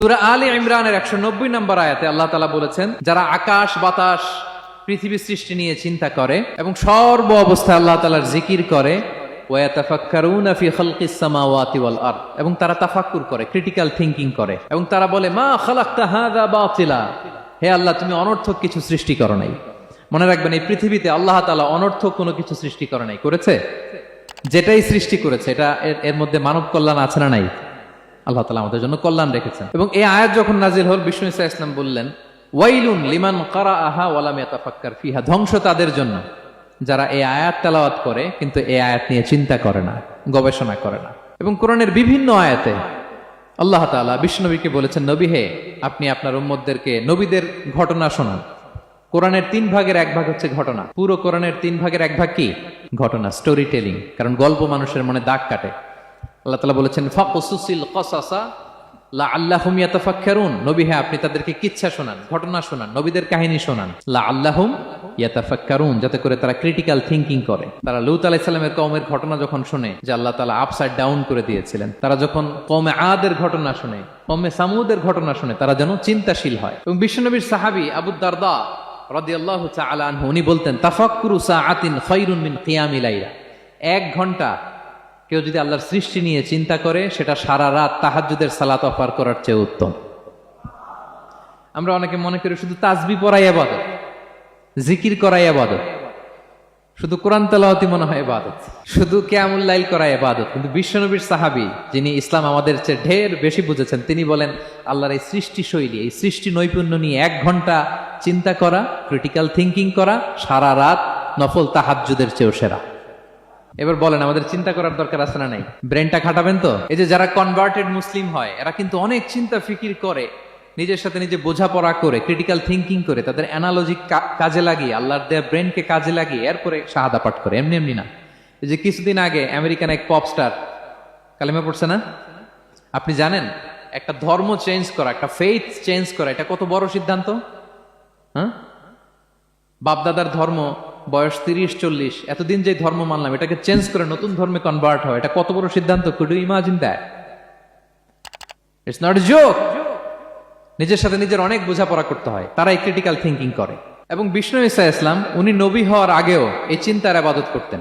সূরা আলে ইমরানের 190 নম্বর আয়াতে আল্লাহ তাআলা বলেছেন, যারা আকাশ বাতাস পৃথিবী সৃষ্টি নিয়ে চিন্তা করে এবং সর্ব অবস্থায় আল্লাহ তাআলার জিকির করে, ওয়ায়াতাফাক্কারুনা ফি খালকিস সামাওয়াতি ওয়াল আরদ, এবং তারা তাফাক্কুর করে, ক্রিটিক্যাল থিংকিং করে, এবং তারা বলে মা খালাকতা হাযা বাতিলা, হে আল্লাহ তুমি অনর্থক কিছু সৃষ্টি করো নাই। মনে রাখবেন, এই পৃথিবীতে আল্লাহ তাআলা অনর্থক কোনো কিছু সৃষ্টি করে নাই, করেছে? যেটাই সৃষ্টি করেছে এটা এর মধ্যে মানব কল্যাণ আছে না নাই? আল্লাহ তাআলা আমাদের জন্য কল্যাণ রেখেছেন। এবং এই আয়াত যখন নাজিল হল, বিষ্ণু ঈসা ইসলাম বললেন, ওয়াইলুন লিমান কারাআহা ওয়া লাম ইয়াতাফাক্কার ফিহা, ধ্বংস তাদের জন্য যারা এই আয়াত তেলাওয়াত করে কিন্তু এই আয়াত নিয়ে চিন্তা করে না, গবেষণা করে না। এবং কোরআনের বিভিন্ন আয়াতে আল্লাহ তাআলা বিষ্ণুনবীকে বলেছেন, নবী হে, আপনি আপনার উম্মতদেরকে নবীদের ঘটনা শোনান। কোরআনের 3 ভাগের 1 ভাগ হচ্ছে ঘটনা। পুরো কোরআনের 3 ভাগের 1 ভাগ কি? ঘটনা, স্টোরি টেলিং। কারণ গল্প মানুষের মনে দাগ কাটে। আল্লাহ তাআলা বলেছেন, ফাকুসুসিল কসাসা লাআল্লাহুম ইয়াতাফাক্কারুন, নবী হে আপনি তাদেরকে কিচ্ছা শোনান, ঘটনা শোনান, নবীদের কাহিনী শোনান, লাআল্লাহুম ইয়াতাফাক্কারুন, যাতে করে তারা ক্রিটিক্যাল থিংকিং করে। তারা লূত আলাইহিস সালামের কওমের ঘটনা যখন শুনে যে আল্লাহ তাআলা আপসাইড ডাউন করে দিয়েছিলেন, তারা যখন কওমে আদের ঘটনা শুনে, কওমে সামুদের ঘটনা শুনে, তারা যেন চিন্তাশীল হয়। এবং বিশ্বনবীর সাহাবী আবু দারদা রাদিয়াল্লাহু তাআলা আনহু উনি বলতেন, তাফাক্কুরু সাআতিন খায়রুন মিন কিয়ামিল লাইলা, 1 ঘন্টা কেউ যদি আল্লাহর সৃষ্টি নিয়ে চিন্তা করে, সেটা সারা রাত তাহাজ্জুদের সালাত অফার করার চেয়ে উত্তম। আমরা অনেকে মনে করি শুধু তাসবিহ পড়াই ইবাদত, জিকির করাই ইবাদত, শুধু কোরআন তেলাওয়াতই মনে হয় ইবাদত, শুধু কিয়ামুল লাইল করাই ইবাদত। কিন্তু বিশ্বনবীর সাহাবী, যিনি ইসলাম আমাদের চেয়ে ঢের বেশি বুঝেছেন, তিনি বলেন আল্লাহর এই সৃষ্টি শৈলী, এই সৃষ্টি নৈপুণ্য নিয়ে 1 ঘন্টা চিন্তা করা, ক্রিটিক্যাল থিংকিং করা, সারা রাত নফল তাহাজ্জুদের চেয়েও সেরা। এবার বলেন, আমাদের চিন্তা করার দরকার আছে না নাই? ব্রেনটা খাটাবেন তো? এই যে যারা কনভার্টেড মুসলিম হয়, এরা কিন্তু অনেক চিন্তা ফিকির করে, নিজের সাথে নিজে বোঝাপড়া করে, ক্রিটিক্যাল থিংকিং করে, তাদের অ্যানালজি কাজে লাগিয়ে, আল্লাহর দেয়া ব্রেনকে কাজে লাগিয়ে এরপরে শাহাদা পাঠ করে, এমনি এমনি না। এই যে কিছুদিন আগে আমেরিকান এক পপ স্টার কালেমা পড়ছে না? আপনি জানেন, একটা ধর্ম চেঞ্জ করা, একটা ফেইথ চেঞ্জ করা, এটা কত বড় সিদ্ধান্ত? হ্যাঁ, বাপদাদার ধর্ম, বয়স 30-40, এতদিন যে ধর্ম মানলাম, এটাকে চেঞ্জ করে নতুন ধর্মে কনভার্ট হয়, এটা কত বড় সিদ্ধান্ত? Could you imagine that? It's not a joke. নিজের সাথে নিজের অনেক বোঝাপড়া করতে হয়, তারা এই ক্রিটিক্যাল থিংকিং করে। এবং বিষ্ণু ঈসা ইসলাম, উনি নবী হওয়ার আগেও এই চিন্তার ইবাদত করতেন।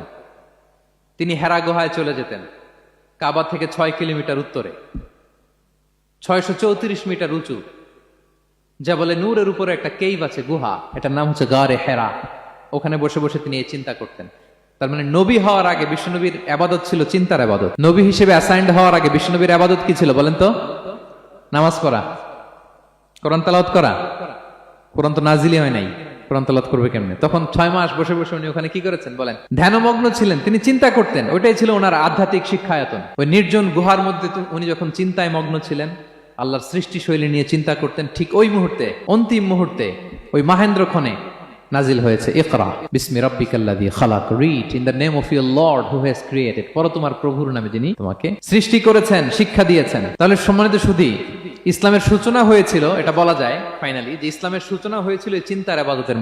তিনি হেরা গুহায় চলে যেতেন, কাবা থেকে 6 কিলোমিটার উত্তরে, 634 মিটার উঁচু, যা বলে নূরের উপরে একটা কেইভ আছে, গুহা, এটার নাম হচ্ছে গারে হেরা। ওখানে বসে বসে তিনি এই চিন্তা করতেন। তার মানে নবী হওয়ার আগে বিষ্ণুনবীর ইবাদত ছিল চিন্তার ইবাদত। নবী হিসেবে অ্যাসাইন্ড হওয়ার আগে বিষ্ণুনবীর ইবাদত কি ছিল বলেন তো? নামাজ পড়া, কোরআন তেলাওয়াত করা। কোরআন তো নাজিলই হয় নাই, কোরআন তেলাওয়াত করবে কেমনে? তখন 6 মাস বসে বসে উনি ওখানে কি করেছেন বলেন? ধ্যানমগ্ন ছিলেন, তিনি চিন্তা করতেন। ওইটাই ছিল ওনার আধ্যাত্মিক শিক্ষায়তন। ওই নির্জন গুহার মধ্যে উনি যখন চিন্তায় মগ্ন ছিলেন, আল্লাহর সৃষ্টি শৈলী নিয়ে চিন্তা করতেন, ঠিক ওই মুহূর্তে, অন্তিম মুহূর্তে, ওই মাহেন্দ্রক্ষণে নাজিল হয়েছে ইকরা বিসমি রাব্বিকাল্লাযী খালাক, read in the name of your lord who has created, পড়ো তোমার প্রভুর নামে যিনি তোমাকে সৃষ্টি করেছেন, শিক্ষা দিয়েছেন। তাহলে সম্মানিত সুধী, ইসলামের সূচনা হয়েছিল, এটা বলা যায় ফাইনালি যে ইসলামের সূচনা হয়েছিল চিন্তার ইবাদতের।